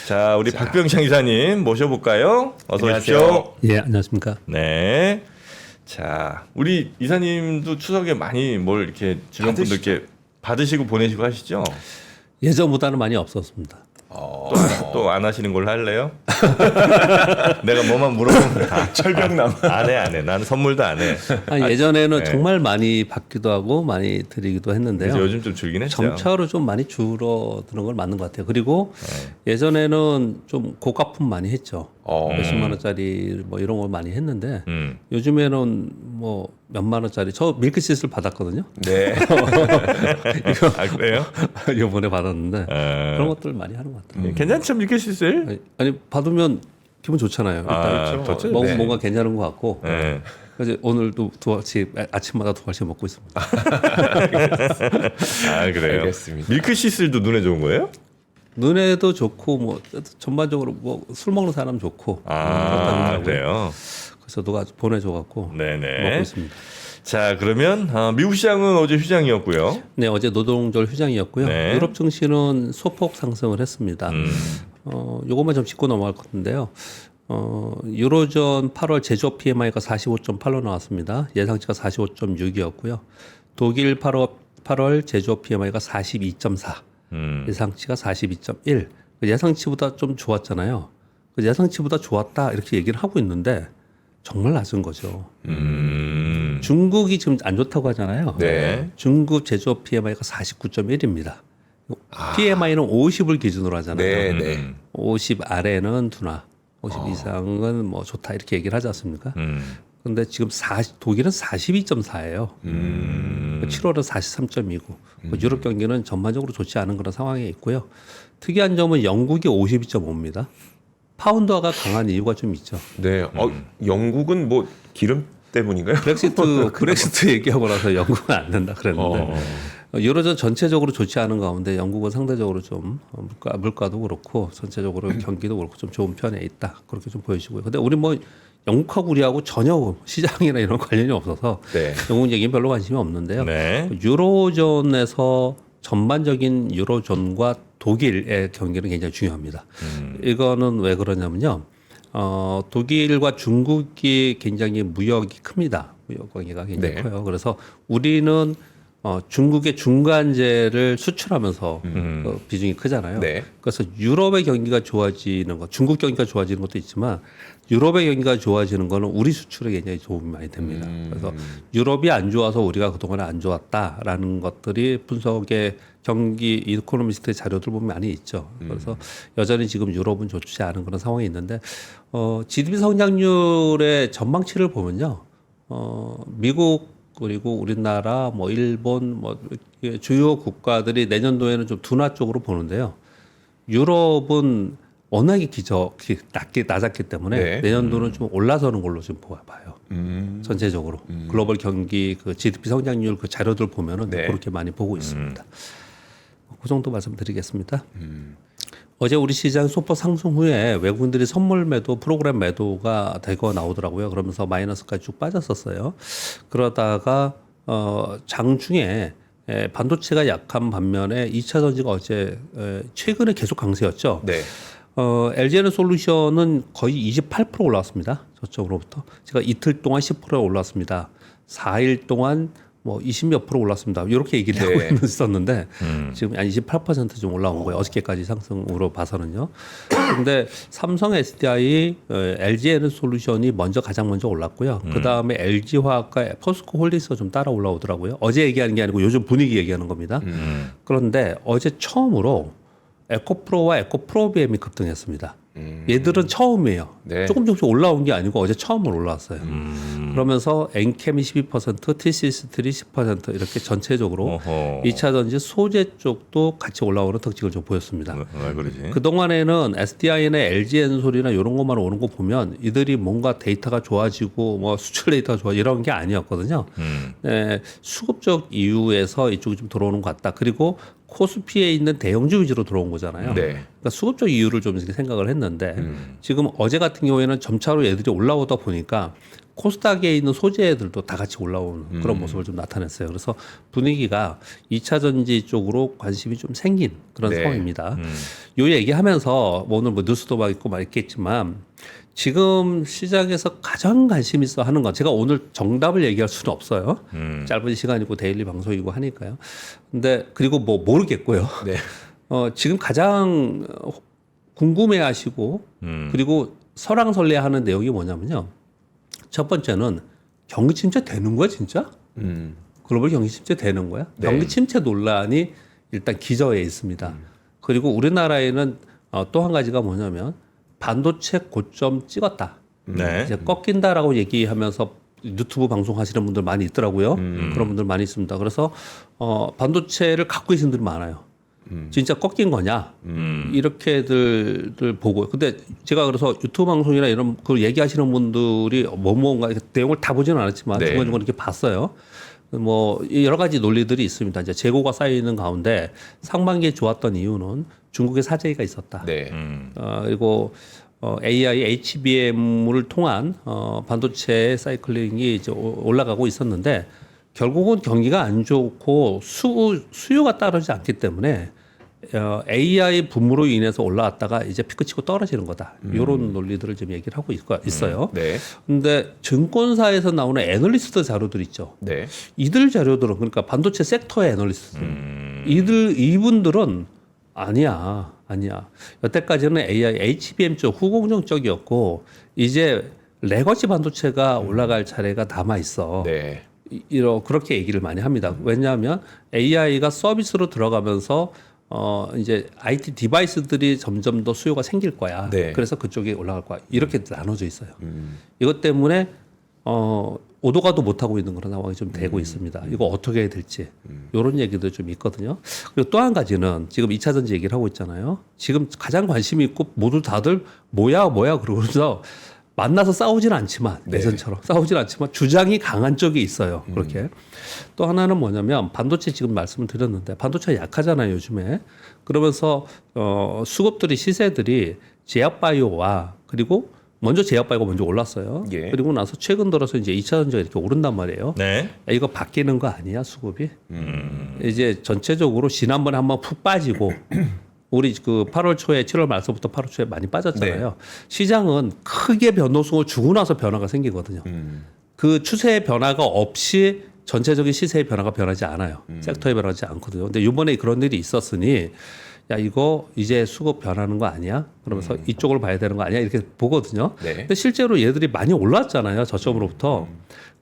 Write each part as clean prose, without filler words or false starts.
자, 우리 박병창 이사님 모셔볼까요? 어서 오십시오. 예, 안녕하십니까. 네. 자, 우리 이사님도 추석에 많이 뭘 이렇게 주변 분들께 받으시고 보내시고 하시죠? 예전보다는 많이 없었습니다. 또 안 하시는 걸로 할래요? 내가 뭐만 물어보면 다 철벽남. 안 해. 나는 선물도 안 해. 예전에는 네. 정말 많이 받기도 하고 많이 드리기도 했는데요. 그래서 요즘 좀 줄긴 했죠. 점차로 좀 많이 줄어드는 걸 맞는 것 같아요. 그리고 예전에는 좀 고가품 많이 했죠. 몇십만 원짜리 뭐 이런 걸 많이 했는데 요즘에는 뭐 몇만 원짜리 저 밀크시슬 받았거든요. 네. 아, 그래요? 이번에 받았는데 그런 것들 많이 하는 것 같아요. 괜찮죠, 밀크시슬? 아니 받으면 기분 좋잖아요. 일단 그렇죠. 뭔가, 네. 뭔가 괜찮은 것 같고. 네. 그래서 오늘도 두 알씩 아침마다 두 알씩 먹고 있습니다. 아, 그래요? 알겠습니다. 밀크시슬도 눈에 좋은 거예요? 눈에도 좋고 뭐 전반적으로 뭐 술 먹는 사람 좋고 아, 그렇다고 하더라고요. 그래요? 그래서 누가 보내줘 갖고 네네. 먹고 있습니다. 자, 그러면 미국 시장은 어제 휴장이었고요. 네, 어제 노동절 휴장이었고요. 네. 유럽 증시는 소폭 상승을 했습니다. 요것만 좀 짚고 넘어갈 건데요. 유로존 8월 제조업 PMI가 45.8로 나왔습니다. 예상치가 45.6이었고요. 독일 8월 제조업 PMI가 42.4, 예상치가 42.1. 예상치보다 좀 좋았잖아요. 예상치보다 좋았다 이렇게 얘기를 하고 있는데 정말 낮은 거죠. 중국이 지금 안 좋다고 하잖아요. 네. 중국 제조업 PMI가 49.1입니다. PMI는 50을 기준으로 하잖아요. 네, 네. 50 아래는 둔화, 50 이상은 뭐 좋다 이렇게 얘기를 하지 않습니까? 근데 지금 독일은 42.4예요. 7월은 43.2고 유럽 경기는 전반적으로 좋지 않은 그런 상황에 있고요. 특이한 점은 영국이 52.5입니다. 파운드화가 강한 이유가 좀 있죠. 네. 영국은 뭐 기름 때문인가요? 브렉시트 얘기하고 나서 영국은 안 된다 그랬는데 유로존 전체적으로 좋지 않은 가운데 영국은 상대적으로 좀 물가도 그렇고 전체적으로 경기도 그렇고 좀 좋은 편에 있다 그렇게 좀 보여지고요. 근데 우리 뭐 영국하고 우리하고 전혀 시장이나 이런 관련이 없어서 네. 영국 얘기는 별로 관심이 없는데요. 네. 유로존에서 전반적인 유로존과 독일의 경기는 굉장히 중요합니다. 이거는 왜 그러냐면요. 독일과 중국이 굉장히 무역이 큽니다. 무역 관계가 굉장히 네. 커요. 그래서 우리는 중국의 중간재를 수출하면서 비중이 크잖아요. 네. 그래서 유럽의 경기가 좋아지는 것, 중국 경기가 좋아지는 것도 있지만 유럽의 경기가 좋아지는 거는 우리 수출에 굉장히 도움이 많이 됩니다. 그래서 유럽이 안 좋아서 우리가 그동안에 안 좋았다라는 것들이 분석의 경기 이코노미스트의 자료들 보면 많이 있죠. 그래서 여전히 지금 유럽은 좋지 않은 그런 상황이 있는데 GDP 성장률의 전망치를 보면요. 미국 그리고 우리나라, 뭐 일본, 뭐 주요 국가들이 내년도에는 좀 둔화 쪽으로 보는데요. 유럽은 워낙에 낮았기 때문에 네. 내년도는 좀 올라서는 걸로 좀 봐요. 전체적으로 글로벌 경기 그 GDP 성장률 그 자료들 보면은 네. 그렇게 많이 보고 있습니다. 그 정도 말씀드리겠습니다. 어제 우리 시장 소폭 상승 후에 외국인들이 선물 매도, 프로그램 매도가 되고 나오더라고요. 그러면서 마이너스까지 쭉 빠졌었어요. 그러다가 장중에 반도체가 약한 반면에 2차 전지가 어제 최근에 계속 강세였죠. 네. LG에너지 솔루션은 거의 28% 올랐습니다. 저쪽으로부터. 제가 이틀 동안 10% 올랐습니다. 4일 동안 뭐 20몇 프로 올랐습니다. 이렇게 얘기를 하고 있었는데 지금 한 28%좀 올라온 거예요. 어저께까지 상승으로 봐서는요. 그런데 삼성 SDI, LG에너지 솔루션이 가장 먼저 올랐고요. 그 다음에 LG화학과 포스코 홀딩스가 좀 따라 올라오더라고요. 어제 얘기하는 게 아니고 요즘 분위기 얘기하는 겁니다. 그런데 어제 처음으로 에코프로와 에코프로비엠이 급등했습니다. 얘들은 처음이에요. 네. 조금씩 올라온 게 아니고 어제 처음으로 올라왔어요. 그러면서 엔캠이 12%, TCS3 10% 이렇게 전체적으로 어허. 2차 전지 소재 쪽도 같이 올라오는 특징을 좀 보였습니다. 왜 그러지? 그동안에는 SDI나 LG엔솔이나 이런 것만 오는 거 보면 이들이 뭔가 데이터가 좋아지고 뭐 수출 데이터가 좋아 이런 게 아니었거든요. 수급적 이유에서 이쪽이 좀 들어오는 것 같다. 그리고 코스피에 있는 대형주 위주로 들어온 거잖아요. 네. 그러니까 수급적 이유를 좀 이렇게 생각을 했는데 지금 어제 같은 경우에는 점차로 얘들이 올라오다 보니까 코스닥에 있는 소재들도 다 같이 올라오는 그런 모습을 좀 나타냈어요. 그래서 분위기가 2차 전지 쪽으로 관심이 좀 생긴 그런 네. 상황입니다. 요 얘기하면서 뭐 오늘 뭐 뉴스도 막 있고 막 있겠지만 지금 시장에서 가장 관심 있어 하는 건 제가 오늘 정답을 얘기할 수는 없어요. 짧은 시간이고 데일리 방송이고 하니까요. 근데 그리고 뭐 모르겠고요. 네. 지금 가장 궁금해하시고 그리고 설왕설래하는 내용이 뭐냐면요. 첫 번째는 경기 침체 되는 거야 진짜? 글로벌 경기 침체 되는 거야? 네. 경기 침체 논란이 일단 기저에 있습니다. 그리고 우리나라에는 또 한 가지가 뭐냐면 반도체 고점 찍었다. 네. 이제 꺾인다라고 얘기하면서 유튜브 방송하시는 분들 많이 있더라고요. 그런 분들 많이 있습니다. 그래서 반도체를 갖고 계신 분들이 많아요. 진짜 꺾인 거냐 이렇게들 보고 근데 제가 그래서 유튜브 방송이나 이런 그 얘기하시는 분들이 뭔가 내용을 다 보지는 않았지만 네. 중간중간 이렇게 봤어요. 뭐 여러 가지 논리들이 있습니다. 이제 재고가 쌓여 있는 가운데 상반기에 좋았던 이유는 중국의 사재기가 있었다. 네. 그리고 AI, HBM을 통한 반도체 사이클링이 이제 올라가고 있었는데 결국은 경기가 안 좋고 수요가 따르지 않기 때문에 AI 붐으로 인해서 올라왔다가 이제 피크치고 떨어지는 거다. 이런 논리들을 지금 얘기를 하고 있어요. 네. 근데 증권사에서 나오는 애널리스트 자료들 있죠. 네. 이들 자료들은 그러니까 반도체 섹터의 애널리스트들 이분들은 아니야. 여태까지는 AI, HBM 쪽 후공정 쪽이었고 이제 레거시 반도체가 올라갈 차례가 남아 있어. 네. 그렇게 얘기를 많이 합니다. 왜냐하면 AI가 서비스로 들어가면서 이제 IT 디바이스들이 점점 더 수요가 생길 거야. 네. 그래서 그쪽에 올라갈 거야. 이렇게 나눠져 있어요. 이것 때문에 오도 가도 못하고 있는 그런 상황이 좀 되고 있습니다. 이거 어떻게 해야 될지 이런 얘기도 좀 있거든요. 그리고 또 한 가지는 지금 2차 전지 얘기를 하고 있잖아요. 지금 가장 관심이 있고 모두 다들 뭐야 그러면서 만나서 싸우지는 않지만 네. 예전처럼 싸우지는 않지만 주장이 강한 쪽이 있어요. 그렇게 또 하나는 뭐냐면 반도체 지금 말씀을 드렸는데 반도체가 약하잖아요 요즘에. 그러면서 수급들이 시세들이 제약바이오와 그리고 먼저 제약바이오가 먼저 올랐어요. 예. 그리고 나서 최근 들어서 이제 2차 전지가 이렇게 오른단 말이에요. 네. 야, 이거 바뀌는 거 아니야 수급이? 이제 전체적으로 지난번에 한번 푹 빠지고 우리 그 8월 초에 7월 말서부터 8월 초에 많이 빠졌잖아요. 시장은 크게 변동성을 주고 나서 변화가 생기거든요. 그 추세의 변화가 없이 전체적인 시세의 변화가 변하지 않아요. 섹터에 변하지 않거든요. 근데 이번에 그런 일이 있었으니 야 이거 이제 수급 변하는 거 아니야? 그러면서 이쪽을 봐야 되는 거 아니야? 이렇게 보거든요. 네. 근데 실제로 얘들이 많이 올랐잖아요. 저점으로부터.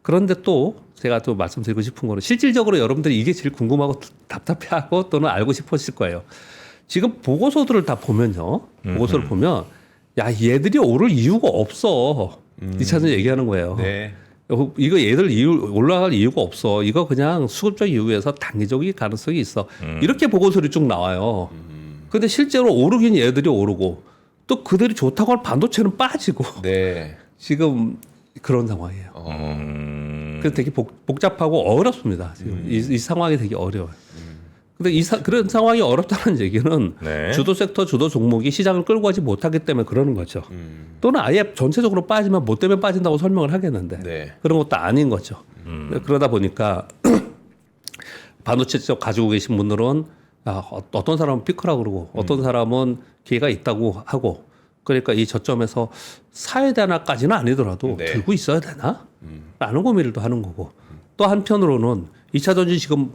그런데 또 제가 또 말씀드리고 싶은 거는 실질적으로 여러분들이 이게 제일 궁금하고 답답해하고 또는 알고 싶으실 거예요. 지금 보고서들을 다 보면요. 보고서를 보면 야 얘들이 오를 이유가 없어. 이 차는 얘기하는 거예요. 네. 이거 얘들 올라갈 이유가 없어. 이거 그냥 수급적 이유에서 단기적인 가능성이 있어. 이렇게 보고서를 쭉 나와요. 근데 실제로 오르긴 얘들이 오르고 또 그들이 좋다고 할 반도체는 빠지고 네. 지금 그런 상황이에요. 그래서 되게 복잡하고 어렵습니다. 지금 이 상황이 되게 어려워요. 근데 그런 상황이 어렵다는 얘기는 네. 주도 섹터, 주도 종목이 시장을 끌고 가지 못하기 때문에 그러는 거죠. 또는 아예 전체적으로 빠지면 뭐 때문에 빠진다고 설명을 하겠는데 네. 그런 것도 아닌 거죠. 그러다 보니까 반도체 쪽 가지고 계신 분들은 어떤 사람은 피크라고 그러고 어떤 사람은 기회가 있다고 하고 그러니까 이 저점에서 사야 되나까지는 아니더라도 네. 들고 있어야 되나? 라는 고민을 또 하는 거고 또 한편으로는 2차 전지 지금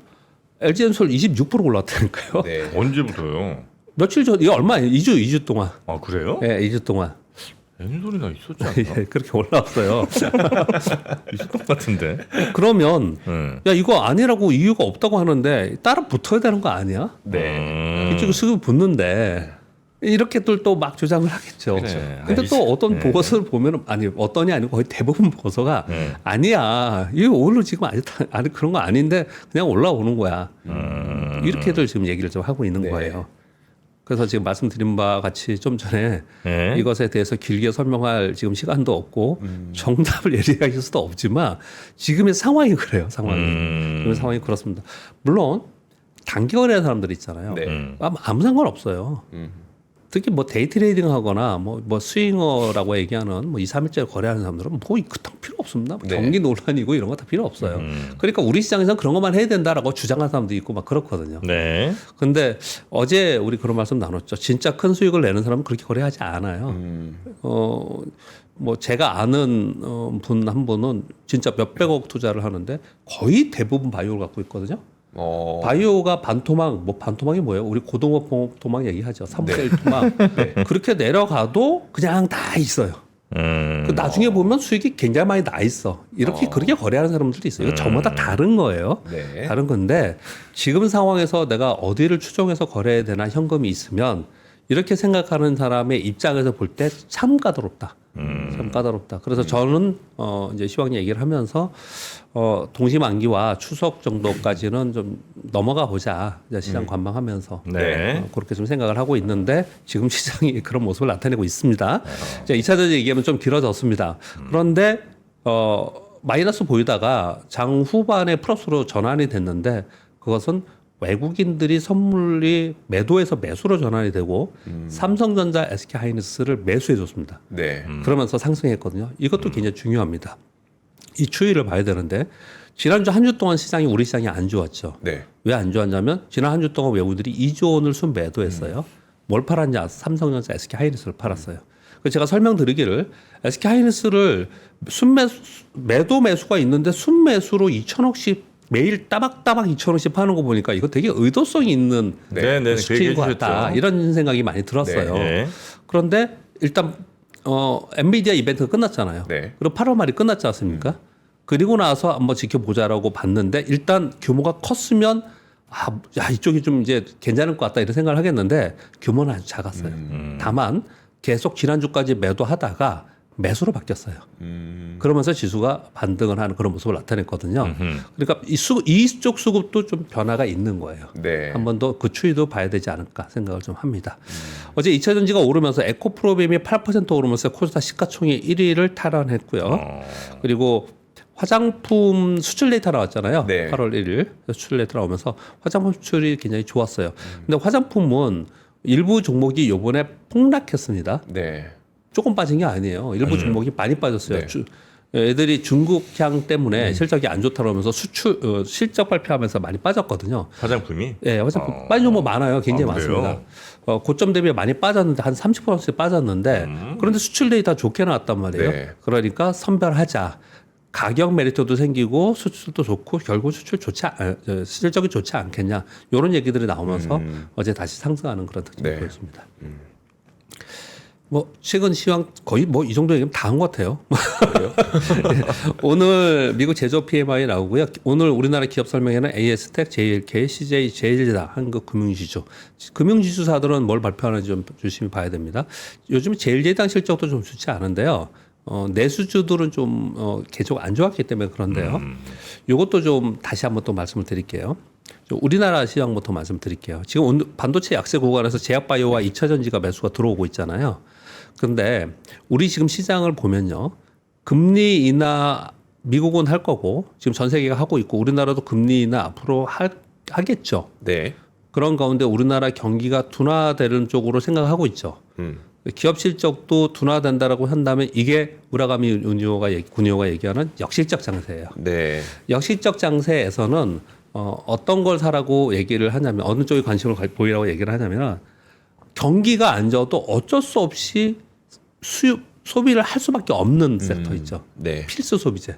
LG엔솔 26% 올랐다니까요. 네. 언제부터요? 며칠 전, 이게 얼마예요? 2주 동안. 아 그래요? 예, 2주 동안. 엔솔이나 있었지 않나? 예, 그렇게 올라왔어요. 있었던 것 같은데. 그러면, 네. 야, 이거 아니라고 이유가 없다고 하는데, 따라 붙어야 되는 거 아니야? 네. 이쪽에 수급이 붙는데, 이렇게들 또 막 주장을 하겠죠. 그래, 근데 또 어떤 보고서를 보면은, 아니, 어떤이 아니고 거의 대부분 보고서가, 아니야. 이거 오늘 지금 아니, 그런 거 아닌데, 그냥 올라오는 거야. 이렇게들 지금 얘기를 좀 하고 있는 네. 거예요. 그래서 지금 말씀드린 바와 같이 좀 전에 네. 이것에 대해서 길게 설명할 지금 시간도 없고 정답을 얘기할 수도 없지만 지금의 상황이 그래요. 지금의 상황이 그렇습니다. 물론 단기 거래하는 사람들 있잖아요. 네. 아무 상관없어요. 특히 뭐 데이트레이딩 하거나 뭐 스윙어라고 얘기하는 뭐 2, 3일째 거래하는 사람들은 뭐 그딴 필요 없습니다. 네. 경기 논란이고 이런 거 다 필요 없어요. 그러니까 우리 시장에서는 그런 것만 해야 된다라고 주장하는 사람도 있고 막 그렇거든요. 네. 근데 어제 우리 그런 말씀 나눴죠. 진짜 큰 수익을 내는 사람은 그렇게 거래하지 않아요. 뭐 제가 아는 분 한 분은 진짜 몇백억 투자를 하는데 거의 대부분 바이오를 갖고 있거든요. 바이오가 반토막, 뭐 반토막이 뭐예요? 우리 고등어 토막 얘기하죠. 3분의 1 토막. 네. 그렇게 내려가도 그냥 다 있어요. 그 나중에 보면 수익이 굉장히 많이 나 있어. 이렇게 그렇게 거래하는 사람들도 있어요. 이거 전부 다 다른 거예요. 네. 다른 건데 지금 상황에서 내가 어디를 추종해서 거래해야 되나 현금이 있으면 이렇게 생각하는 사람의 입장에서 볼 때 참 까다롭다. 참 까다롭다. 그래서 저는 이제 시황 얘기를 하면서 동시만기와 추석 정도까지는 좀 넘어가 보자. 이제 시장 관망하면서 네. 그렇게 좀 생각을 하고 있는데 지금 시장이 그런 모습을 나타내고 있습니다. 이제 2차전 얘기하면 좀 길어졌습니다. 그런데 마이너스 보이다가 장 후반에 플러스로 전환이 됐는데 그것은 외국인들이 선물이 매도에서 매수로 전환이 되고 삼성전자, SK하이닉스를 매수해 줬습니다. 네. 그러면서 상승했거든요. 이것도 굉장히 중요합니다. 이 추이를 봐야 되는데 지난주 한 주 동안 시장이 우리 시장이 안 좋았죠. 네. 왜 안 좋았냐면 지난 한 주 동안 외국인들이 2조 원을 순매도했어요. 뭘 팔았냐? 삼성전자, SK하이닉스를 팔았어요. 그래서 제가 설명드리기를 SK하이닉스를 매도 매수가 있는데 순매수로 2천억씩 매일 따박따박 2천원씩 파는 거 보니까 이거 되게 의도성이 있는 네, 네, 그 수치인 얘기 것 같다. 해주셨죠. 이런 생각이 많이 들었어요. 네. 그런데 일단 엔비디아 이벤트가 끝났잖아요. 네. 그리고 8월 말이 끝났지 않습니까? 그리고 나서 한번 지켜보자라고 봤는데 일단 규모가 컸으면 이쪽이 좀 이제 괜찮을 것 같다 이런 생각을 하겠는데 규모는 아주 작았어요. 다만 계속 지난주까지 매도하다가 매수로 바뀌었어요. 그러면서 지수가 반등을 하는 그런 모습을 나타냈거든요. 그러니까 이쪽 수급도 좀 변화가 있는 거예요. 네. 한 번 더 그 추이도 봐야 되지 않을까 생각을 좀 합니다. 어제 2차 전지가 오르면서 에코프로빔이 8% 오르면서 코스닥 시가총액 1위를 탈환했고요. 그리고 화장품 수출 데이터 나왔잖아요. 네. 8월 1일 수출 데이터 나오면서 화장품 수출이 굉장히 좋았어요. 근데 화장품은 일부 종목이 요번에 폭락했습니다. 네. 조금 빠진 게 아니에요. 일부 종목이 많이 빠졌어요. 네. 애들이 중국향 때문에 실적이 안 좋다고 하면서 실적 발표하면서 많이 빠졌거든요. 화장품이. 예, 화장품 빠진 종목 많아요. 굉장히 그래요? 많습니다. 고점 대비 많이 빠졌는데 한 30%씩 빠졌는데 그런데 수출 데이터 좋게 나왔단 말이에요. 네. 그러니까 선별하자. 가격 메리트도 생기고 수출도 좋고 결국 실적이 좋지 않겠냐. 이런 얘기들이 나오면서 어제 다시 상승하는 그런 특징을 네. 보였습니다. 뭐 최근 시황 거의 뭐 이 정도 얘기면 다 한 것 같아요. 오늘 미국 제조 PMI 나오고요. 오늘 우리나라 기업 설명에는 AS텍, JLK, CJ, 제일제당, 한국금융지주. 금융지주사들은 뭘 발표하는지 좀 유심히 봐야 됩니다. 요즘 제일제당 실적도 좀 좋지 않은데요. 내수주들은 좀 계속 안 좋았기 때문에 그런데요. 이것도 좀 다시 한번 또 말씀을 드릴게요. 우리나라 시장부터 말씀드릴게요. 지금 오늘 반도체 약세 구간에서 제약바이오와 2차전지가 매수가 들어오고 있잖아요. 그런데 우리 지금 시장을 보면요. 금리 인하 미국은 할 거고 지금 전 세계가 하고 있고 우리나라도 금리 인하 앞으로 하겠죠. 네. 그런 가운데 우리나라 경기가 둔화되는 쪽으로 생각하고 있죠. 기업 실적도 둔화된다라고 한다면 이게 무라가미 군이오가 얘기하는 역실적 장세예요. 네. 역실적 장세에서는 어떤 걸 사라고 얘기를 하냐면 어느 쪽에 관심을 보이라고 얘기를 하냐면 경기가 안 좋아도 어쩔 수 없이 소비를 할 수밖에 없는 섹터 있죠. 네. 필수 소비재.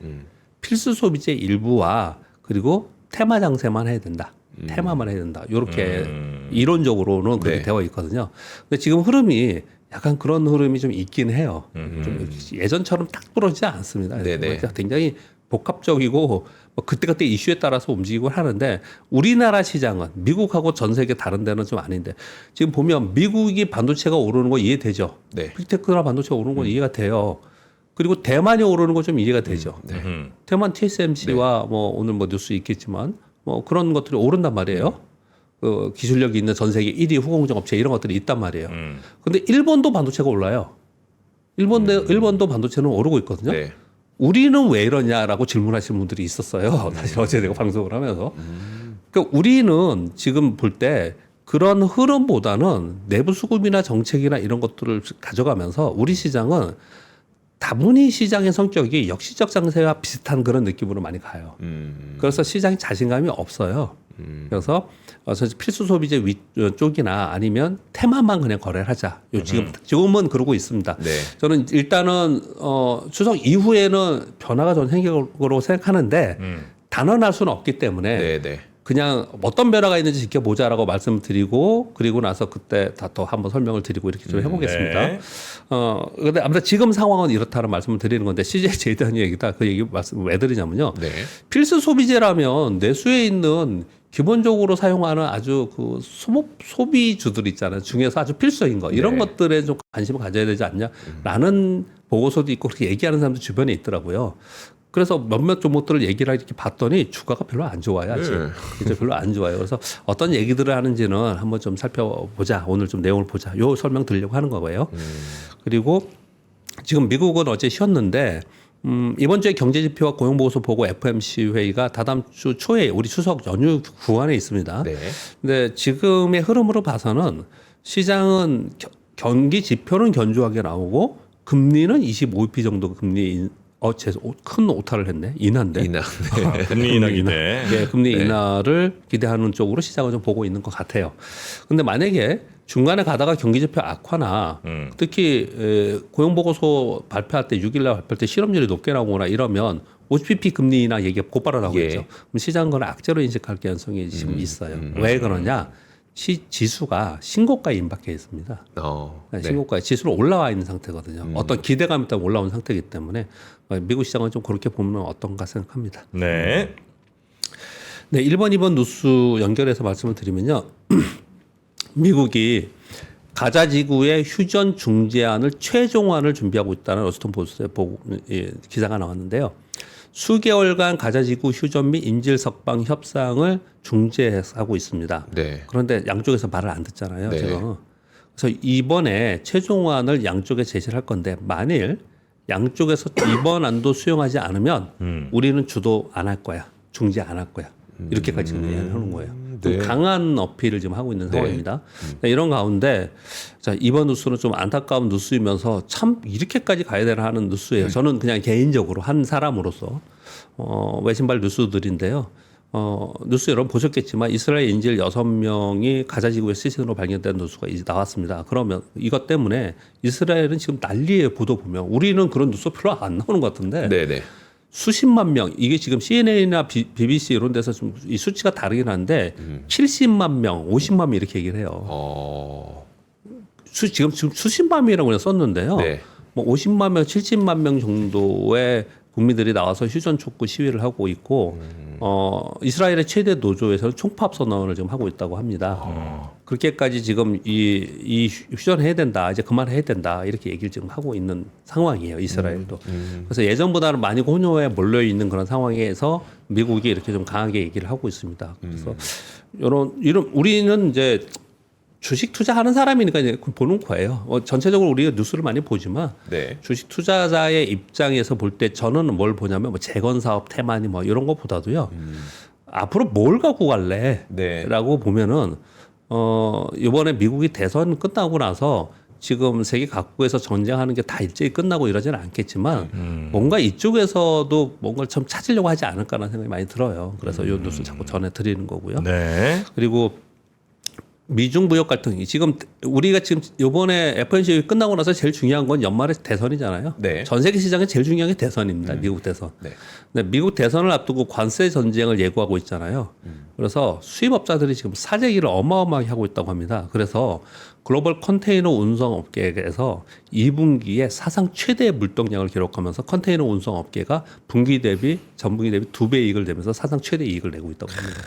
필수 소비재 일부와 그리고 테마 장세만 해야 된다. 테마만 해야 된다. 이렇게 이론적으로는 그렇게 네. 되어 있거든요. 근데 지금 흐름이 약간 그런 흐름이 좀 있긴 해요. 좀 예전처럼 딱 부러지지 않습니다. 네네. 굉장히 복합적이고 뭐 그때그때 이슈에 따라서 움직이고 하는데 우리나라 시장은 미국하고 전 세계 다른 데는 좀 아닌데 지금 보면 미국이 반도체가 오르는 거 이해되죠. 네. 빅테크나 반도체가 오르는 건 이해가 돼요. 그리고 대만이 오르는 거 좀 이해가 되죠. 대만 TSMC와 뭐 오늘 뭐 뉴스 있겠지만 뭐 그런 것들이 오른단 말이에요. 기술력이 있는 전 세계 1위 후공정 업체 이런 것들이 있단 말이에요. 근데 일본도 반도체가 올라요. 일본도 반도체는 오르고 있거든요. 네. 우리는 왜 이러냐라고 질문하시는 분들이 있었어요. 사실 어제 내가 방송을 하면서. 그러니까 우리는 지금 볼 때 그런 흐름보다는 내부 수급이나 정책이나 이런 것들을 가져가면서 우리 시장은 다분히 시장의 성격이 역시적 장세와 비슷한 그런 느낌으로 많이 가요. 그래서 시장이 자신감이 없어요. 그래서 필수 소비재 쪽이나 아니면 테마만 그냥 거래를 하자. 지금은 그러고 있습니다. 네. 저는 일단은 추석 이후에는 변화가 좀 생길 거로 생각하는데 단언할 수는 없기 때문에 네, 네. 그냥 어떤 변화가 있는지 지켜보자라고 말씀드리고 그리고 나서 그때 다 또 한번 설명을 드리고 이렇게 좀 해보겠습니다. 네. 근데 아무튼 지금 상황은 이렇다는 말씀을 드리는 건데 CJ 제이드한 얘기다. 그 얘기 말씀 왜 드리냐면요. 네. 필수 소비재라면 내수에 있는 기본적으로 사용하는 아주 그 소비주들 있잖아요. 중에서 아주 필수적인 거 이런 네. 것들에 좀 관심을 가져야 되지 않냐라는 보고서도 있고 그렇게 얘기하는 사람도 주변에 있더라고요. 그래서 몇몇 종목들을 얘기를 이렇게 봤더니 주가가 별로 안 좋아요. 아직. 이제 별로 안 좋아요. 그래서 어떤 얘기들을 하는지는 한번 좀 살펴보자. 오늘 좀 내용을 보자. 요 설명 드리려고 하는 거고요. 그리고 지금 미국은 어제 쉬었는데 이번 주에 경제지표와 고용보고서 보고 FOMC 회의가 다다음 주 초에 우리 추석 연휴 구간에 있습니다. 네. 근데 지금의 흐름으로 봐서는 시장은 경기 지표는 견조하게 나오고 금리는 25bp 정도 금리 큰 오타를 했네. 인하인데. 인하. 금리 인하 기대. 네, 금리 인하를 기대하는 쪽으로 시장을 좀 보고 있는 것 같아요. 근데 만약에 중간에 가다가 경기지표 악화나 특히 고용보고서 발표할 때 6일날 발표할 때 실업률이 높게 나오거나 이러면 50bp 금리 인하 얘기가 곧바로 나오겠죠. 예. 그럼 시장은 그걸 악재로 인식할 가능성이 지금 있어요. 왜 그러냐? 지수가 신고가에 임박해 있습니다. 네. 신고가에 지수로 올라와 있는 상태거든요. 어떤 기대감이 때문에 올라온 상태이기 때문에 미국 시장은 좀 그렇게 보면 어떤가 생각합니다. 네. 네, 1번, 2번 뉴스 연결해서 말씀을 드리면요. 미국이 가자 지구의 휴전 중재안을 최종안을 준비하고 있다는 워싱턴 포스트에 기사가 나왔는데요. 수개월간 가자 지구 휴전 및 인질 석방 협상을 중재하고 있습니다. 네. 그런데 양쪽에서 말을 안 듣잖아요. 네. 지금. 그래서 이번에 최종안을 양쪽에 제시를 할 건데 만일 양쪽에서 이번 안도 수용하지 않으면 우리는 주도 안 할 거야. 중재 안 할 거야. 이렇게까지 얘기하는 거예요. 좀 네. 강한 어필을 지금 하고 있는 네. 상황입니다. 이런 가운데 자, 이번 뉴스는 좀 안타까운 뉴스이면서 참 이렇게까지 가야 되나 하는 뉴스예요. 저는 그냥 개인적으로 한 사람으로서 외신발 뉴스들인데요. 뉴스 여러분 보셨겠지만 이스라엘 인질 6명이 가자지구의 시신으로 발견된 뉴스가 이제 나왔습니다. 그러면 이것 때문에 이스라엘은 지금 난리의 보도 보면 우리는 그런 뉴스 별로 안 나오는 것 같은데 네, 네. 수십만 명 이게 지금 CNN이나 BBC 이런 데서 좀 이 수치가 다르긴 한데 70만 명, 50만 명 이렇게 얘기를 해요. 지금 수십만 명이라고 그냥 썼는데요. 네. 뭐 50만 명, 70만 명 정도의 국민들이 나와서 휴전 촉구 시위를 하고 있고 이스라엘의 최대 노조에서는 총파업 선언을 지금 하고 있다고 합니다. 그렇게까지 지금 이 휴전해야 된다, 이제 그만해야 된다 이렇게 얘기를 지금 하고 있는 상황이에요, 이스라엘도. 그래서 예전보다는 많이 혼효에 몰려 있는 그런 상황에서 미국이 이렇게 좀 강하게 얘기를 하고 있습니다. 그래서 이런 우리는 이제 주식 투자하는 사람이니까 이제 보는 거예요. 전체적으로 우리가 뉴스를 많이 보지만 네. 주식 투자자의 입장에서 볼 때 저는 뭘 보냐면 뭐 재건 사업 테마니 뭐 이런 것보다도요. 앞으로 뭘 갖고 갈래? 네. 라고 보면은 이번에 미국이 대선 끝나고 나서 지금 세계 각국에서 전쟁하는 게 다 일제히 끝나고 이러지는 않겠지만 뭔가 이쪽에서도 뭔가를 좀 찾으려고 하지 않을까라는 생각이 많이 들어요. 그래서 이 뉴스 자꾸 전해드리는 거고요. 네. 그리고 미중 무역 갈등이 지금 우리가 지금 이번에 FOMC 끝나고 나서 제일 중요한 건 연말에 대선이잖아요. 네. 전 세계 시장에 제일 중요한 게 대선입니다. 미국 대선. 네. 근데 미국 대선을 앞두고 관세 전쟁을 예고하고 있잖아요. 그래서 수입업자들이 지금 사재기를 어마어마하게 하고 있다고 합니다. 그래서 글로벌 컨테이너 운송 업계에서 2분기에 사상 최대의 물동량을 기록하면서 컨테이너 운송 업계가 분기 대비 전분기 대비 2배 이익을 내면서 사상 최대 이익을 내고 있다고 합니다.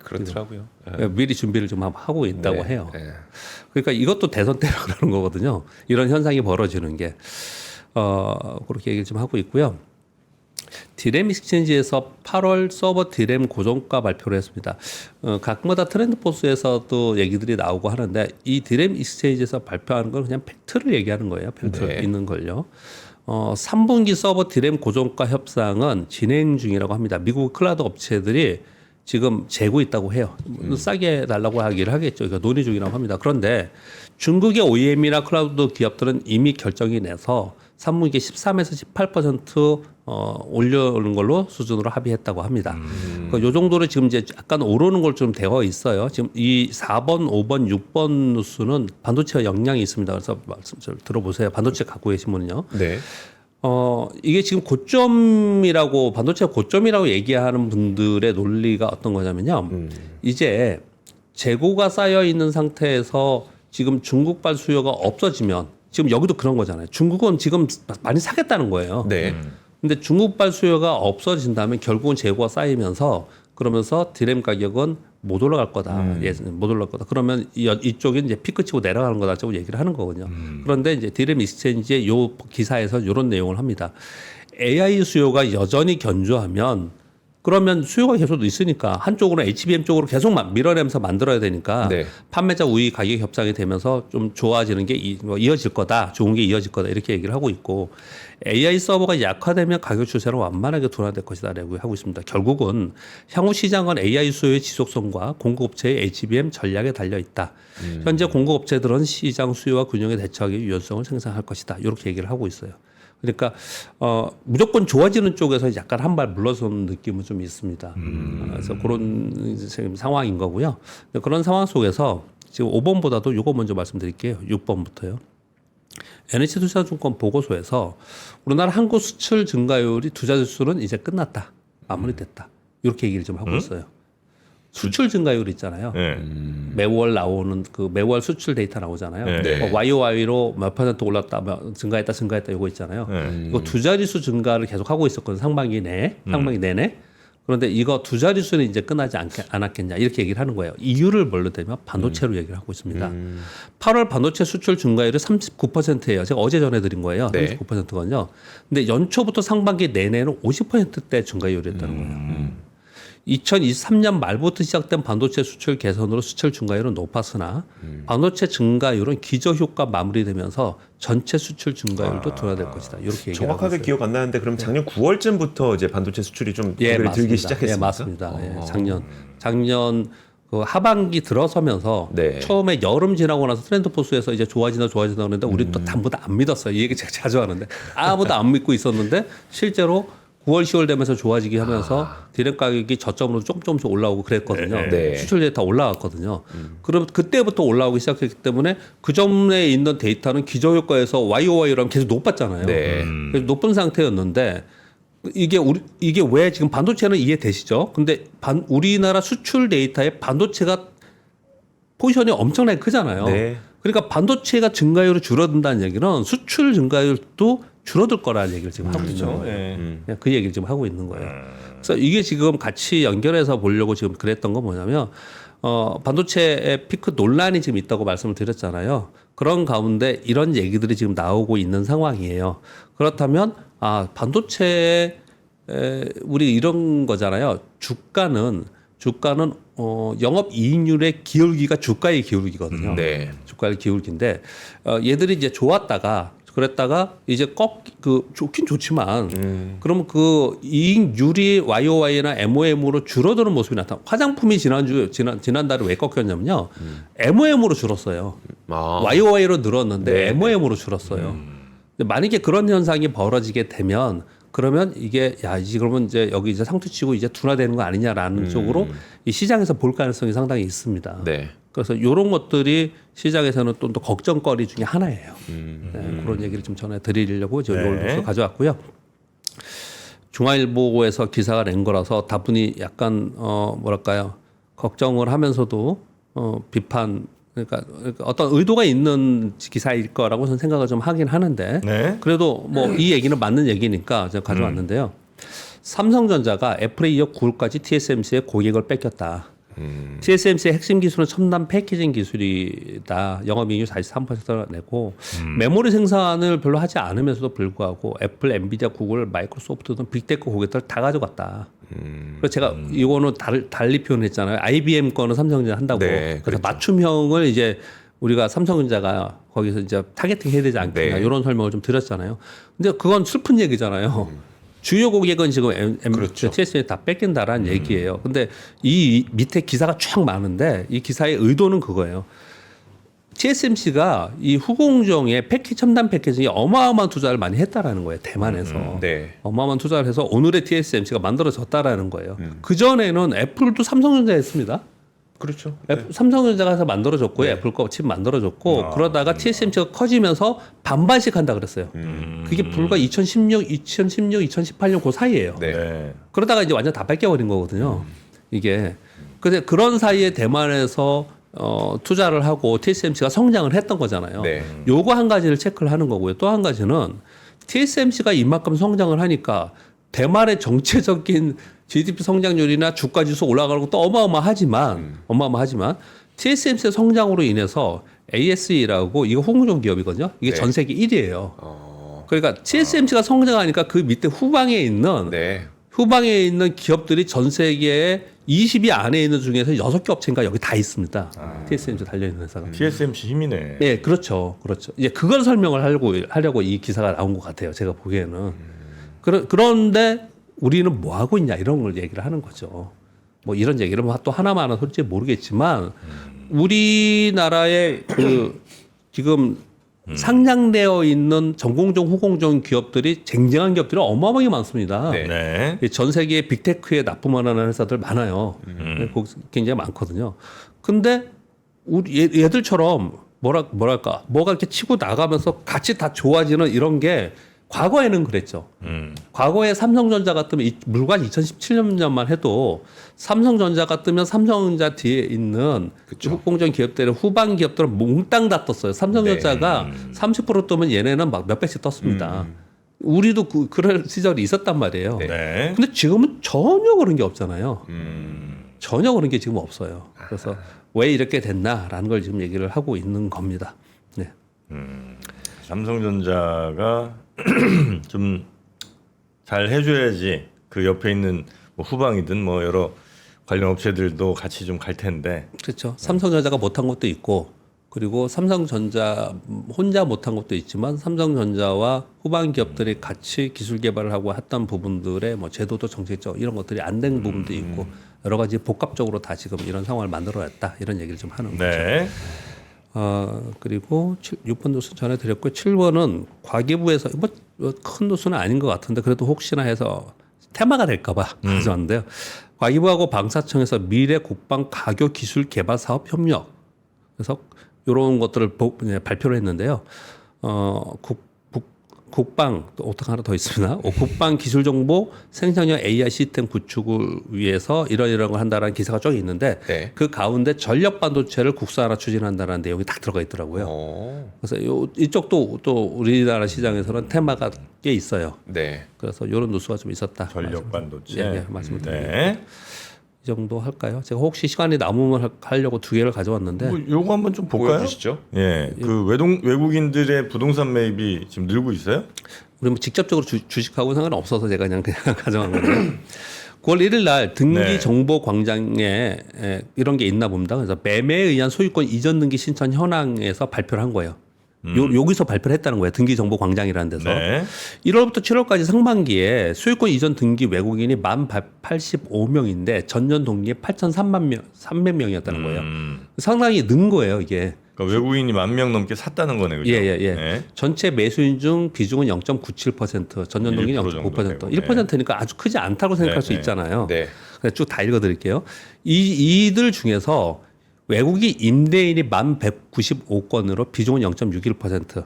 그렇더라고요. 미리 준비를 좀 하고 있다고 네, 해요. 네. 그러니까 이것도 대선 때라 그러는 거거든요. 이런 현상이 벌어지는 게 그렇게 얘기를 좀 하고 있고요. 디램 익스체인지에서 8월 서버 디램 고정가 발표를 했습니다. 각마다 트렌드포스에서도 얘기들이 나오고 하는데 이 디램 익스체인지에서 발표하는 건 그냥 팩트를 얘기하는 거예요. 팩트 네. 있는 걸요. 3분기 서버 디램 고정가 협상은 진행 중이라고 합니다. 미국 클라우드 업체들이 지금 재고 있다고 해요. 싸게 달라고 하기를 하겠죠. 그러니까 논의 중이라고 합니다. 그런데 중국의 OEM이나 클라우드 기업들은 이미 결정이 내서 3분기 13에서 18% 올려오는 걸로 수준으로 합의했다고 합니다. 그러니까 요 정도로 지금 이제 약간 오르는 걸 좀 되어 있어요. 지금 이 4번, 5번, 6번 누수는 반도체와 영향이 있습니다. 그래서 말씀 좀 들어보세요. 반도체 갖고 계신 분은요. 네. 이게 지금 고점이라고 반도체 고점이라고 얘기하는 분들의 논리가 어떤 거냐면요. 이제 재고가 쌓여 있는 상태에서 지금 중국발 수요가 없어지면 지금 여기도 그런 거잖아요. 중국은 지금 많이 사겠다는 거예요. 네. 근데 중국발 수요가 없어진다면 결국은 재고가 쌓이면서 그러면서 디램 가격은 못 올라갈 거다. 예, 못 올라갈 거다. 그러면 이쪽이 이제 피크 치고 내려가는 거다라고 얘기를 하는 거거든요. 그런데 이제 디램 익스체인지의 요 기사에서 이런 내용을 합니다. AI 수요가 여전히 견조하면 그러면 수요가 계속 있으니까 한쪽으로 HBM 쪽으로 계속 밀어내면서 만들어야 되니까 네. 판매자 우위 가격 협상이 되면서 좀 좋아지는 게 이어질 거다. 좋은 게 이어질 거다. 이렇게 얘기를 하고 있고 AI 서버가 약화되면 가격 추세는 완만하게 둔화될 것이다라고 하고 있습니다. 결국은 향후 시장은 AI 수요의 지속성과 공급업체의 HBM 전략에 달려 있다. 현재 공급업체들은 시장 수요와 균형에 대처하기 위해 유연성을 생산할 것이다. 이렇게 얘기를 하고 있어요. 그러니까 무조건 좋아지는 쪽에서 약간 한 발 물러서는 느낌은 좀 있습니다. 그래서 그런 지금 상황인 거고요. 그런 상황 속에서 지금 5번보다도 이거 먼저 말씀드릴게요. 6번부터요. NH투자증권 보고서에서 우리나라 한국 수출 증가율이 투자 지수는 이제 끝났다. 마무리됐다. 이렇게 얘기를 좀 하고 있어요. 수출 증가율 있잖아요. 네. 매월 나오는 그 매월 수출 데이터 나오잖아요. 네. YOY로 몇 퍼센트 올랐다, 증가했다 이거 있잖아요. 이거 두 자릿수 증가를 계속 하고 있었거든요. 상반기 내내. 그런데 이거 두 자릿수는 이제 끝나지 않았겠냐 이렇게 얘기를 하는 거예요. 이유를 뭘로 대면 반도체로 얘기를 하고 있습니다. 8월 반도체 수출 증가율이 39%예요. 제가 어제 전해드린 거예요. 네. 39%거든요. 근데 연초부터 상반기 내내는 50%대 증가율이었다는 거예요. 2023년 말부터 시작된 반도체 수출 개선으로 수출 증가율은 높았으나 반도체 증가율은 기저효과 마무리되면서 전체 수출 증가율도 둔화될 것이다. 이렇게 얘기하고 정확하게 있어요. 기억 안 나는데 그럼 작년 9월쯤부터 이제 반도체 수출이 좀 예, 고개를 들기 맞습니다. 시작했습니다. 예, 맞습니다. 예, 작년 그 하반기 들어서면서 네. 처음에 여름 지나고 나서 트렌드 포스에서 이제 좋아진다 그러는데 우리 또 아무도 안 믿었어요. 이 얘기 제가 자주 하는데 아무도 안 믿고 있었는데 실제로 9월, 10월 되면서 좋아지게 하면서 디램 가격이 저점으로 조금씩 올라오고 그랬거든요. 네. 수출 데이터 올라왔거든요. 그럼 그때부터 올라오기 시작했기 때문에 그 전에 있는 데이터는 기저효과에서 YOY라면 계속 높았잖아요. 네. 그래서 높은 상태였는데 이게 왜 지금 반도체는 이해되시죠? 근데 우리나라 수출 데이터에 반도체가 포지션이 엄청나게 크잖아요. 네. 그러니까 반도체가 증가율이 줄어든다는 얘기는 수출 증가율도 줄어들 거라는 얘기를 지금 하고 있는 거예요. 예. 그 얘기를 지금 하고 있는 거예요. 그래서 이게 지금 같이 연결해서 보려고 지금 그랬던 건 뭐냐면 반도체의 피크 논란이 지금 있다고 말씀을 드렸잖아요. 그런 가운데 이런 얘기들이 지금 나오고 있는 상황이에요. 그렇다면 반도체에 우리 이런 거잖아요. 주가는 영업 이익률의 기울기가 주가의 기울기거든요. 네. 주가의 기울기인데 얘들이 이제 좋았다가 그랬다가 이제 좋긴 좋지만 그러면 그 이익률이 YOY나 MOM으로 줄어드는 모습이 나타나. 화장품이 지난달에 왜 꺾였냐면요. MOM으로 줄었어요. YOY로 늘었는데 네. MOM으로 줄었어요. 근데 만약에 그런 현상이 벌어지게 되면 그러면 이게 그러면 이제 여기 이제 상투치고 이제 둔화되는 거 아니냐라는 쪽으로 이 시장에서 볼 가능성이 상당히 있습니다. 네. 그래서 이런 것들이 시장에서는 또 걱정거리 중에 하나예요. 네, 그런 얘기를 좀 전해드리려고 저희 오늘 뉴스 가져왔고요. 중앙일보에서 기사가 낸 거라서 다분히 약간 걱정을 하면서도 비판 그러니까 어떤 의도가 있는 기사일 거라고 저는 생각을 좀 하긴 하는데 네. 그래도 뭐 이 얘기는 맞는 얘기니까 제가 가져왔는데요. 삼성전자가 애플에 이어 구글까지 TSMC의 고객을 뺏겼다. TSMC의 핵심 기술은 첨단 패키징 기술이다. 영업이익률 43%를 내고 메모리 생산을 별로 하지 않으면서도 불구하고 애플, 엔비디아, 구글, 마이크로소프트 등 빅테크 고객들 다 가져갔다. 그래서 제가 이거는 달리 표현했잖아요. IBM 거는 삼성전자 한다고. 네, 그래서 그렇죠. 맞춤형을 이제 우리가 삼성전자가 거기서 이제 타겟팅 해야 되지 않겠나 네. 이런 설명을 좀 드렸잖아요. 근데 그건 슬픈 얘기잖아요. 주요 고객은 지금 그렇죠. TSMC 다 뺏긴다라는 얘기예요. 근데 이 밑에 기사가 쫙 많은데 이 기사의 의도는 그거예요. TSMC가 이 후공정의 첨단 패키징에 어마어마한 투자를 많이 했다라는 거예요. 대만에서. 네. 어마어마한 투자를 해서 오늘의 TSMC가 만들어졌다라는 거예요. 그전에는 애플도 삼성전자 했습니다. 그렇죠. 삼성전자가 해서 만들어졌고 애플 거 칩 만들어졌고 그러다가 TSMC가 커지면서 반반씩 한다 그랬어요. 그게 불과 2016, 2018년 그 사이예요. 네. 네. 그러다가 이제 완전 다 뺏겨버린 거거든요. 이게. 근데 그런 사이에 대만에서 투자를 하고 TSMC가 성장을 했던 거잖아요. 네. 요거 한 가지를 체크를 하는 거고요. 또 한 가지는 TSMC가 이만큼 성장을 하니까 대만의 정체적인 GDP 성장률이나 주가 지수 올라가는 것도 어마어마하지만 TSMC의 성장으로 인해서 ASE라고 이거 후공정 기업이거든요. 이게 네. 전 세계 1위예요. 그러니까 TSMC가 성장하니까 그 밑에 후방에 있는 기업들이 전 세계에 20위 안에 있는 중에서 6개 업체인가 여기 다 있습니다. TSMC 달려있는 회사가. TSMC 힘이네. 네, 그렇죠. 이제 그걸 설명을 하려고 이 기사가 나온 것 같아요. 제가 보기에는. 그런데 우리는 뭐 하고 있냐 이런 걸 얘기를 하는 거죠. 뭐 이런 얘기를 또 하나만 솔직히 모르겠지만 우리나라의 그 지금 상장되어 있는 전공정, 후공정 기업들이 쟁쟁한 기업들이 어마어마하게 많습니다. 네. 네. 전 세계에 빅테크에 납품을 하는 회사들 많아요. 거기 굉장히 많거든요. 근데 우리 얘들처럼 뭐랄까 뭐가 이렇게 치고 나가면서 같이 다 좋아지는 이런 게 과거에는 그랬죠. 과거에 삼성전자 같으면 물관 2017년만 해도 삼성전자 같으면 삼성전자 뒤에 있는 후공정 기업들은 후방 기업들은 몽땅 다 떴어요. 삼성전자가 30% 뜨면 얘네는 막 몇 배씩 떴습니다. 우리도 그럴 시절이 있었단 말이에요. 네. 근데 지금은 전혀 그런 게 없잖아요. 전혀 그런 게 지금 없어요. 그래서 왜 이렇게 됐나라는 걸 지금 얘기를 하고 있는 겁니다. 네. 삼성전자가 좀 잘 해줘야지 그 옆에 있는 뭐 후방이든 뭐 여러 관련 업체들도 같이 좀 갈 텐데. 그렇죠. 삼성전자가 못한 것도 있고 그리고 삼성전자 혼자 못한 것도 있지만 삼성전자와 후방 기업들이 같이 기술 개발을 하고 했던 부분들의 뭐 제도도 정책적 이런 것들이 안 된 부분도 있고 여러 가지 복합적으로 다 지금 이런 상황을 만들어냈다 이런 얘기를 좀 하는 거죠. 네. 그리고 6번 뉴스 전해드렸고 7번은 과기부에서 큰 뉴스는 아닌 것 같은데 그래도 혹시나 해서 테마가 될까봐 가져왔는데요. 과기부하고 방사청에서 미래 국방 가교 기술 개발 사업 협력 그래서 이런 것들을 발표를 했는데요. 국방 또 어떻게 하나 더 있습니다. 국방 기술 정보 생산형 AI 시스템 구축을 위해서 이런 걸 한다라는 기사가 쭉 있는데 네. 그 가운데 전력 반도체를 국산화 추진한다는 내용이 딱 들어가 있더라고요. 그래서 이쪽도 또 우리나라 시장에서는 테마가 꽤 있어요. 네. 그래서 이런 뉴스가 좀 있었다. 전력 반도체. 예, 말씀드립니다. 네. 이 정도 할까요? 제가 혹시 시간이 남으면 하려고 2개를 가져왔는데 뭐 요거 한번 좀 볼까요? 보여주시죠. 예. 그 외국인들의 부동산 매입이 지금 늘고 있어요? 우리 뭐 직접적으로 주식하고 상관없어서 제가 그냥 가져간 건데요. 9월 1일 날 등기 네. 정보 광장에 이런 게 있나 봅니다. 그래서 매매에 의한 소유권 이전 등기 신청 현황에서 발표를 한 거예요. 여기서 발표를 했다는 거예요. 등기 정보 광장이라는 데서. 네. 1월부터 7월까지 상반기에 소유권 이전 등기 외국인이 1,185명인데 전년 동기에 8,300명이었다는 거예요. 상당히 는 거예요, 이게. 그러니까 외국인이 10,000명 넘게 샀다는 거네, 그죠? 예. 네. 전체 매수인 중 비중은 0.97%, 전년 동기는 1% 정도 0.9%. 되고, 1%니까 아주 크지 않다고 생각할 수 네. 있잖아요. 네. 쭉 다 읽어드릴게요. 이들 중에서 외국인 임대인이 1,195건으로 비중은 0.61%.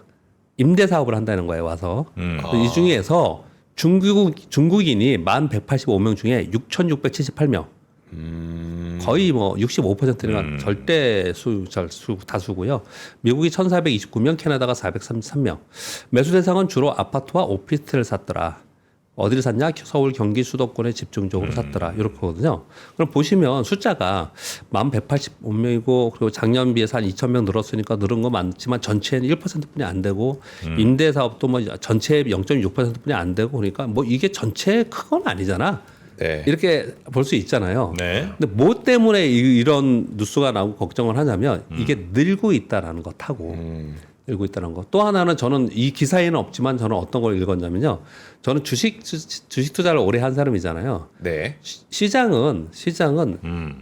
임대 사업을 한다는 거예요, 와서. 이 중에서 중국인이 1,185명 중에 6,678명. 거의 뭐 65%가 절대 다수고요. 미국이 1,429명, 캐나다가 433명. 매수 대상은 주로 아파트와 오피스텔을 샀더라. 어디를 샀냐? 서울, 경기, 수도권에 집중적으로 샀더라. 이렇거든요. 그럼 보시면 숫자가 1,185명이고 그리고 작년 비해서 한 2,000명 늘었으니까 늘은 거 많지만 전체는 1%뿐이 안 되고 임대 사업도 뭐 전체의 0.6%뿐이 안 되고 그러니까 뭐 이게 전체 큰 건 아니잖아. 네. 이렇게 볼 수 있잖아요. 네. 근데 뭐 때문에 이런 뉴스가 나오고 걱정을 하냐면 이게 늘고 있다라는 것하고 일고 있다는 거. 또 하나는 저는 이 기사에는 없지만 저는 어떤 걸 읽었냐면요. 저는 주식 투자를 오래 한 사람이잖아요. 네. 시장은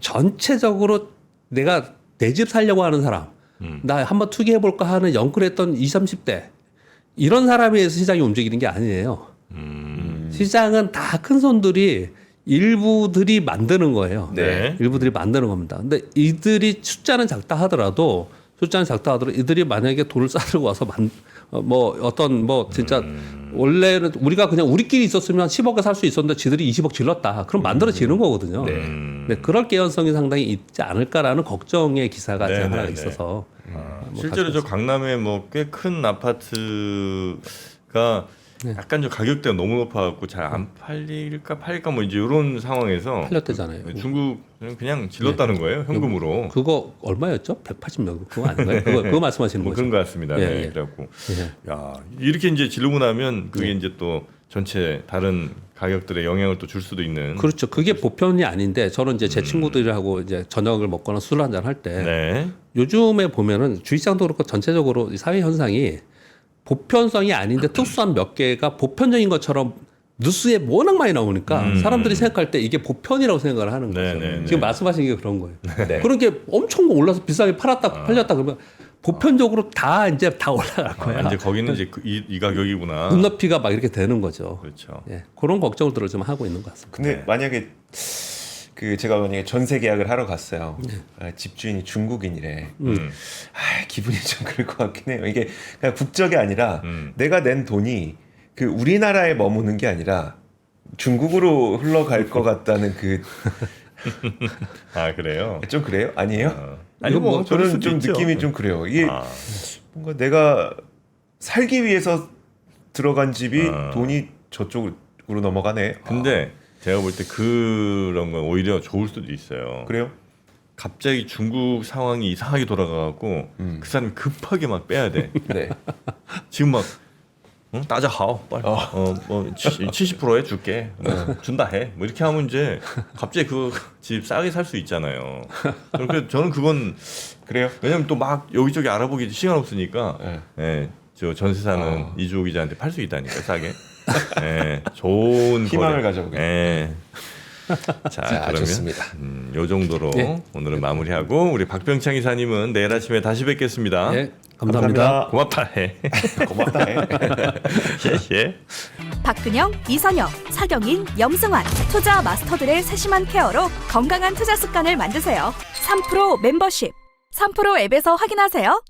전체적으로 내가 내 집 살려고 하는 사람, 나 한번 투기해 볼까 하는 영끌했던 20, 30대 이런 사람에 의해서 시장이 움직이는 게 아니에요. 시장은 다 큰 손들이 일부들이 만드는 거예요. 네. 일부들이 만드는 겁니다. 근데 이들이 숫자는 작다 하더라도 이들이 만약에 돈을 싸들고 와서 진짜 원래는 우리가 그냥 우리끼리 있었으면 10억에 살 수 있었는데 지들이 20억 질렀다. 그럼 만들어지는 거거든요. 네. 근데 그럴 개연성이 상당히 있지 않을까라는 걱정의 기사가 네, 하나 네, 있어서 실제로 저 강남에 뭐 꽤 큰 아파트가 약간 좀 가격대가 너무 높아갖고 잘 안 팔릴까 뭐 이제 이런 상황에서 팔렸대잖아요. 중국은 그냥 질렀다는 거예요, 현금으로. 그거 얼마였죠? 180명 그거 아닌가요? 그거 말씀하시는 뭐 거죠? 그런 것 같습니다. 예, 네, 예. 그래갖고 예. 야 이렇게 이제 지르고 나면 그게 이제 또 전체 다른 가격들에 영향을 또 줄 수도 있는. 그렇죠. 그게 보편이 아닌데 저는 이제 제 친구들하고 이제 저녁을 먹거나 술 한잔 할 때 네. 요즘에 보면은 주식시장도 그렇고 전체적으로 이 사회 현상이 보편성이 아닌데 특수한 몇 개가 보편적인 것처럼 뉴스에 워낙 많이 나오니까 사람들이 생각할 때 이게 보편이라고 생각을 하는 거죠. 네. 지금 말씀하신 게 그런 거예요. 네. 그런 게 엄청 올라서 비싸게 팔렸다 그러면 보편적으로 다 이제 다 올라갈 거야. 이제 거기는 이제 이 가격이구나. 눈높이가 막 이렇게 되는 거죠. 그렇죠. 예, 그런 걱정들을 좀 하고 있는 것 같습니다. 근데 만약에 제가 만약에 전세 계약을 하러 갔어요. 집주인이 중국인이래. 기분이 좀 그럴 것 같긴 해요. 이게 그냥 국적이 아니라 내가 낸 돈이 그 우리나라에 머무는 게 아니라 중국으로 흘러갈 것 같다는 아 그래요? 좀 그래요? 아니에요? 아니 뭐 그럴 저는 수도 좀 있죠. 느낌이 좀 그래요. 이게 뭔가 내가 살기 위해서 들어간 집이 돈이 저쪽으로 넘어가네. 근데 제가 볼 때 그런 건 오히려 좋을 수도 있어요. 그래요? 갑자기 중국 상황이 이상하게 돌아가고 그 사람이 급하게 막 빼야 돼. 네. 지금 막 따자하오 빨리 뭐 70%에 줄게 준다 해 뭐 이렇게 하면 이제 갑자기 그 집 싸게 살 수 있잖아요. 그러니까 저는 그건 그래요? 왜냐면 또 막 여기저기 알아보기 시간 없으니까 네. 예, 저 전세 사는 이주호 기자한테 팔 수 있다니까 싸게. 예, 좋은 희망을 거래. 가져보겠습니다. 예. 자, 그러면 좋습니다. 요 정도로 예. 오늘은 마무리하고 우리 박병창 이사님은 내일 아침에 다시 뵙겠습니다. 예, 감사합니다. 고맙다 해. 고맙다. 예. 박근영, 이선영, 사경인, 염승환 투자 마스터들의 세심한 케어로 건강한 투자 습관을 만드세요. 3프로 멤버십 3프로 앱에서 확인하세요.